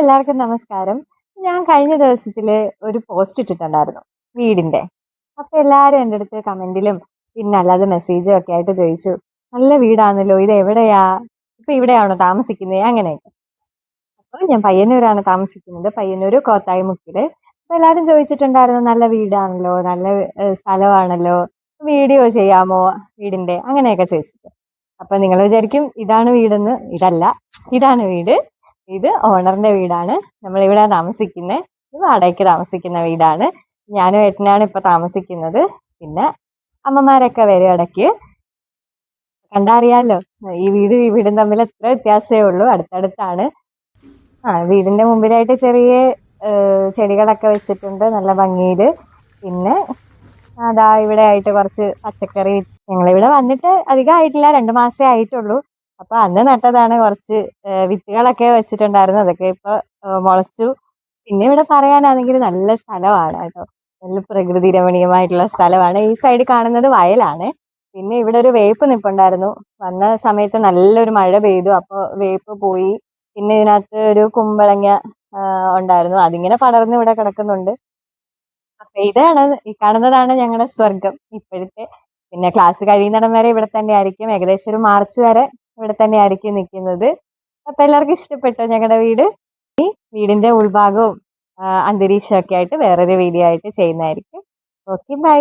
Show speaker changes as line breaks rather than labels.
എല്ലാവർക്കും നമസ്കാരം. ഞാൻ കഴിഞ്ഞ ദിവസത്തില് ഒരു പോസ്റ്റ് ഇട്ടിട്ടുണ്ടായിരുന്നു വീടിന്റെ. അപ്പൊ എല്ലാരും എൻ്റെ അടുത്ത് കമന്റിലും പിന്നെ അല്ലാതെ മെസ്സേജും ഒക്കെ ആയിട്ട് ചോദിച്ചു, നല്ല വീടാണല്ലോ, ഇത് എവിടെയാ, ഇപ്പൊ ഇവിടെയാണോ താമസിക്കുന്നത്, അങ്ങനെയൊക്കെ. അപ്പൊ ഞാൻ പയ്യന്നൂരാണ് താമസിക്കുന്നത്, പയ്യന്നൂര് കോത്തായിമുക്കില്. അപ്പൊ എല്ലാരും ചോദിച്ചിട്ടുണ്ടായിരുന്നു, നല്ല വീടാണല്ലോ, നല്ല സ്ഥലമാണല്ലോ, വീഡിയോ ചെയ്യാമോ വീടിന്റെ, അങ്ങനെയൊക്കെ ചോദിച്ചിട്ട്. അപ്പൊ നിങ്ങൾ വിചാരിക്കും ഇതാണ് വീടെന്ന്. ഇതല്ല, ഇതാണ് വീട്. ഇത് ഓണറിന്റെ വീടാണ്. നമ്മളിവിടെ താമസിക്കുന്നത്. ഇത് വാടകയ്ക്ക് താമസിക്കുന്ന വീടാണ്. ഞാനും ഏട്ടനാണ് ഇപ്പൊ താമസിക്കുന്നത്. പിന്നെ അമ്മമാരൊക്കെ വരും ഇടയ്ക്ക്. കണ്ടറിയാലോ, ഈ വീടും തമ്മിൽ എത്ര വ്യത്യാസമേ ഉള്ളൂ, അടുത്തടുത്താണ്. വീടിന്റെ മുമ്പിലായിട്ട് ചെറിയ ചെടികളൊക്കെ വെച്ചിട്ടുണ്ട്, നല്ല ഭംഗിയില്. പിന്നെ അതാ ഇവിടെ ആയിട്ട് കുറച്ച് പച്ചക്കറി. ഞങ്ങളിവിടെ വന്നിട്ട് അധികം ആയിട്ടില്ല, 2 മാസേ ആയിട്ടുള്ളൂ. അപ്പൊ അന്ന് നട്ടതാണ്, കുറച്ച് വിത്തുകളൊക്കെ വെച്ചിട്ടുണ്ടായിരുന്നു, അതൊക്കെ ഇപ്പൊ മുളച്ചു. പിന്നെ ഇവിടെ പറയാനാണെങ്കിൽ നല്ല സ്ഥലമാണ് കേട്ടോ, നല്ല പ്രകൃതി രമണീയമായിട്ടുള്ള സ്ഥലമാണ്. ഈ സൈഡ് കാണുന്നത് വയലാണ്. പിന്നെ ഇവിടെ ഒരു വേപ്പ് നിപ്പുണ്ടായിരുന്നു. വന്ന സമയത്ത് നല്ലൊരു മഴ പെയ്തു, അപ്പൊ വേപ്പ് പോയി. പിന്നെ ഇതിനകത്ത് ഒരു കുമ്പളങ്ങ ഉണ്ടായിരുന്നു, അതിങ്ങനെ പടർന്ന് ഇവിടെ കിടക്കുന്നുണ്ട്. അപ്പൊ ഇതാണ്, ഈ കാണുന്നതാണ് ഞങ്ങളുടെ സ്വർഗം ഇപ്പോഴത്തെ. പിന്നെ ക്ലാസ് കഴിയുന്നിടം വരെ ഇവിടെ തന്നെ ആയിരിക്കും, ഏകദേശം ഒരു മാർച്ച് വരെ ഇവിടെ തന്നെ ആയിരിക്കും നിൽക്കുന്നത്. അപ്പൊ എല്ലാവർക്കും ഇഷ്ടപ്പെട്ടോ ഞങ്ങളുടെ വീട്? ഈ വീടിന്റെ ഉൾഭാഗവും അന്തരീക്ഷമൊക്കെ ആയിട്ട് വേറൊരു വീഡിയോ ആയിട്ട് ചെയ്യുന്നതായിരിക്കും. Okay, by.